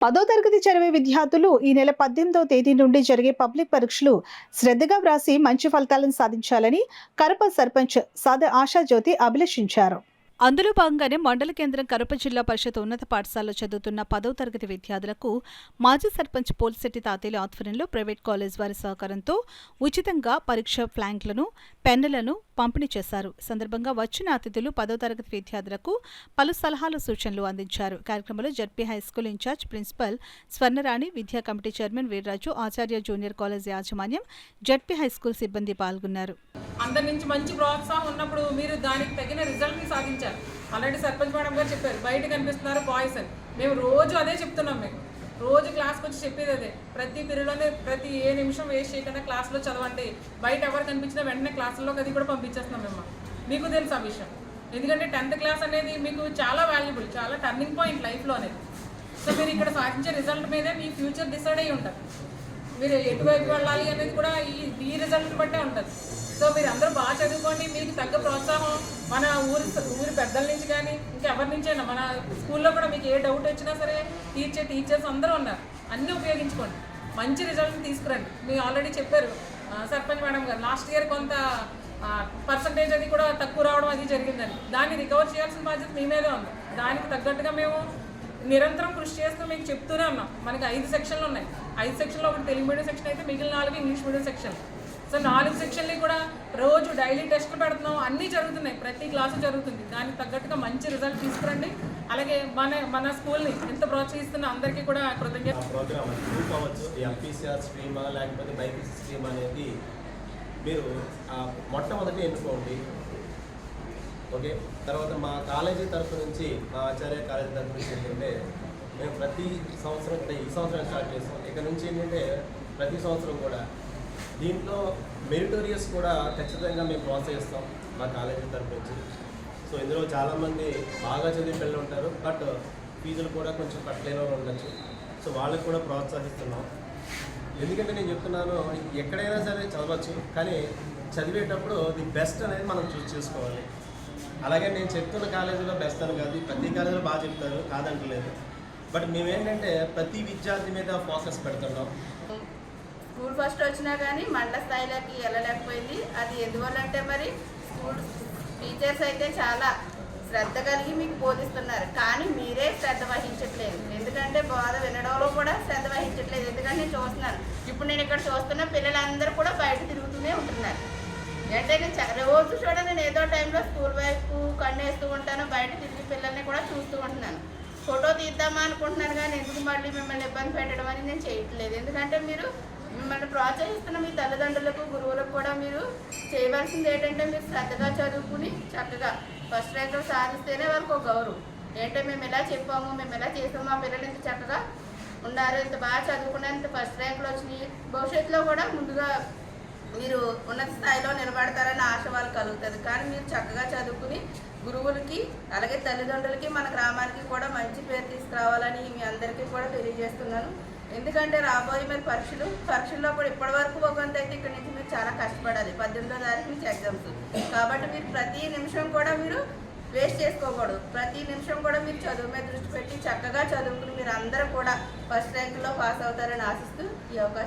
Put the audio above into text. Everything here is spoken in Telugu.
10వ తరగతి చదివే విద్యార్థులు ఈ నెల 18వ తేదీ నుండి జరిగే పబ్లిక్ పరీక్షలు శ్రద్ధగా వ్రాసి మంచి ఫలితాలను సాధించాలని కరప సర్పంచ్ సాద ఆశాజ్యోతి అభిలషించారు. అందులో భాగంగానే మండల కేంద్రం కరప జిల్లా పరిషత్ ఉన్నత పాఠశాలలో చదువుతున్న 10వ తరగతి విద్యార్థులకు మాజీ సర్పంచ్ పోల్శెట్టి తాతయ్య ఆధ్వర్యంలో ప్రైవేట్ కాలేజ్ వారి సహకారంతో ఉచితంగా పరీక్ష ఫ్లాంక్లను, పెన్నులను పంపిణీ చేశారు. సందర్భంగా వచ్చిన అతిథులు 10వ తరగతి విద్యార్థులకు పలు సలహాలు, సూచనలు అందించారు. కార్యక్రమంలో జడ్పీ హైస్కూల్ ఇన్ఛార్జ్ ప్రిన్సిపల్ స్వర్ణరాణి, విద్యా కమిటీ చైర్మన్ వీర్రాజు, ఆచార్య జూనియర్ కాలేజ్ యాజమాన్యం, జడ్పీ హైస్కూల్ సిబ్బంది పాల్గొన్నారు. అందరి నుంచి మంచి ప్రోత్సాహం ఉన్నప్పుడు మీరు దానికి తగిన రిజల్ట్ని సాధించారు. ఆల్రెడీ సర్పంచ్ మేడం గారు చెప్పారు, బయట కనిపిస్తున్నారు బాయ్స్ అని. మేము రోజు అదే చెప్తున్నాం. మీకు రోజు క్లాస్కి వచ్చి చెప్పేది అదే. ప్రతి పీరియడ్లోనే ప్రతి ఏ నిమిషం వేస్ట్ చేయకుండా క్లాస్లో చదవండి. బయట ఎవరు కనిపించినా వెంటనే క్లాసుల్లోకి అది కూడా పంపించేస్తున్నాం మేము. మీకు తెలుసు ఆ విషయం. ఎందుకంటే 10th క్లాస్ అనేది మీకు చాలా వాల్యుబుల్, చాలా టర్నింగ్ పాయింట్ లైఫ్లో అనేది. సో మీరు ఇక్కడ సాధించే రిజల్ట్ మీదే మీ ఫ్యూచర్ డిసైడ్ అయ్యి ఉంటుంది. మీరు ఎటువైపు వెళ్ళాలి అనేది కూడా ఈ రిజల్ట్ని బట్టే ఉంటుంది. సో మీరు అందరూ బాగా చదువుకోండి. మీకు తగ్గ ప్రోత్సాహం మన ఊరి పెద్దల నుంచి కానీ ఇంకెవరి నుంచైనా, మన స్కూల్లో కూడా మీకు ఏ డౌట్ వచ్చినా సరే టీచర్స్ అందరూ ఉన్నారు. అన్నీ ఉపయోగించుకోండి, మంచి రిజల్ట్ని తీసుకురండి. మీరు ఆల్రెడీ చెప్పారు సర్పంచ్ మేడం గారు, లాస్ట్ ఇయర్ కొంత పర్సంటేజ్ అది కూడా తక్కువ రావడం అది జరిగిందని. దాన్ని రికవర్ చేయాల్సిన బాధ్యత మీ మీదే ఉంది. దానికి తగ్గట్టుగా మేము నిరంతరం కృషి చేస్తూ మీకు చెప్తూనే ఉన్నాం. మనకి 5 సెక్షన్లు ఉన్నాయి. 5 సెక్షన్లో ఒకటి తెలుగు మీడియం సెక్షన్ అయితే మిగిలిన 4 ఇంగ్లీష్ మీడియం సెక్షన్. సో 4 సెక్షన్లు కూడా రోజు డైలీ టెస్టులు పెడుతున్నాం. అన్నీ జరుగుతున్నాయి, ప్రతి క్లాసు జరుగుతుంది. దానికి తగ్గట్టుగా మంచి రిజల్ట్ తీసుకురండి. అలాగే మన స్కూల్ని ఎంత ప్రోత్సహిస్తున్న అందరికీ కూడా కృతజ్ఞత. ప్రోగ్రామ్ కావచ్చు, ఎంపీసీఆర్ స్ట్రీమా లేకపోతే బైపీసీ స్ట్రీమ్ అనేది మీరు మొట్టమొదటి ఎన్నుకోండి. ఓకే, తర్వాత మా కాలేజీ తరఫు నుంచి, మా ఆచార్య కాలేజీ తరఫు నుంచి ఏంటంటే మేము ప్రతి సంవత్సరం అంటే ఈ సంవత్సరం స్టార్ట్ చేస్తాం. ఇక్కడ నుంచి ఏంటంటే ప్రతి సంవత్సరం కూడా దీంట్లో మెరిటోరియస్ కూడా ఖచ్చితంగా మేము ప్రోత్సహిస్తాం మా కాలేజీ తరఫు నుంచి. సో ఇందులో చాలామంది బాగా చదివే పిల్లలు ఉంటారు, బట్ ఫీజులు కూడా కొంచెం కట్టలేని వాళ్ళు ఉండొచ్చు. సో వాళ్ళకి కూడా ప్రోత్సహిస్తున్నాం. ఎందుకంటే నేను చెప్తున్నాను, ఎక్కడైనా సరే చదవచ్చు, కానీ చదివేటప్పుడు ది బెస్ట్ అనేది మనం చేసుకోవాలి. అలాగే నేను చెప్తున్న కాలేజీలో బెస్ట్ అని కాదు, ప్రతి కాలేజీలో బాగా చెప్తారు, కాదంటలేదు. బట్ మేమేంటంటే ప్రతి విద్యార్థి మీద ఫోకస్ పెడుతున్నాం. స్కూల్ ఫస్ట్ వచ్చినా కానీ మండల స్థాయిలోకి వెళ్ళలేకపోయింది. అది ఎందువల్లంటే మరి స్కూల్ టీచర్స్ అయితే చాలా శ్రద్ధ కలిగి మీకు బోధిస్తున్నారు, కానీ మీరే శ్రద్ధ వహించట్లేదు. ఎందుకంటే బోధ వినడంలో కూడా శ్రద్ధ వహించట్లేదు. ఎందుకంటే నేను చూస్తున్నాను, ఇప్పుడు నేను ఇక్కడ చూస్తున్న పిల్లలందరూ కూడా బయట తిరుగుతూనే ఉంటున్నారు. అంటే నేను రోజు చూడండి, నేను ఏదో టైంలో స్కూల్ వైపు కన్నేస్తూ ఉంటాను, బయట తిరిగి పిల్లల్ని కూడా చూస్తూ ఉంటున్నాను. ఫోటో తీద్దామా అనుకుంటున్నాను, కానీ ఎందుకు మళ్ళీ మిమ్మల్ని ఇబ్బంది పెట్టడం అని నేను చేయట్లేదు. ఎందుకంటే మీరు మిమ్మల్ని ప్రోత్సహిస్తున్న మీ తల్లిదండ్రులకు, గురువులకు కూడా మీరు చేయవలసింది ఏంటంటే మీరు శ్రద్ధగా చదువుకుని చక్కగా ఫస్ట్ ర్యాంకులు సాధిస్తేనే వాళ్ళకి ఒక గౌరవం. ఏంటంటే మేము ఎలా చెప్పాము, మేము ఎలా చేసాము, మా పిల్లలు ఇంత చక్కగా ఉన్నారు, ఇంత బాగా చదువుకున్నారు, ఇంత ఫస్ట్ ర్యాంకులు వచ్చినాయి, భవిష్యత్తులో కూడా ముందుగా మీరు ఉన్నత స్థాయిలో నిలబడతారని ఆశ వాళ్ళకి కలుగుతుంది. కానీ మీరు చక్కగా చదువుకుని గురువులకి, అలాగే తల్లిదండ్రులకి, మన గ్రామానికి కూడా మంచి పేరు తీసుకురావాలని మీ అందరికీ కూడా తెలియజేస్తున్నాను. ఎందుకంటే రాబోయే మరి పరీక్షల్లో కూడా ఇప్పటివరకు ఒకంత అయితే ఇక్కడ నుంచి మీరు చాలా కష్టపడాలి. 18వ తారీఖు నుంచి ఎగ్జామ్స్ కాబట్టి మీరు ప్రతి నిమిషం కూడా మీరు వేస్ట్ చేసుకోకూడదు. ప్రతి నిమిషం కూడా మీరు చదువు మీద దృష్టి పెట్టి చక్కగా చదువుకుని మీరు అందరూ కూడా ఫస్ట్ ర్యాంకులో పాస్ అవుతారని ఆశిస్తూ ఈ అవకాశం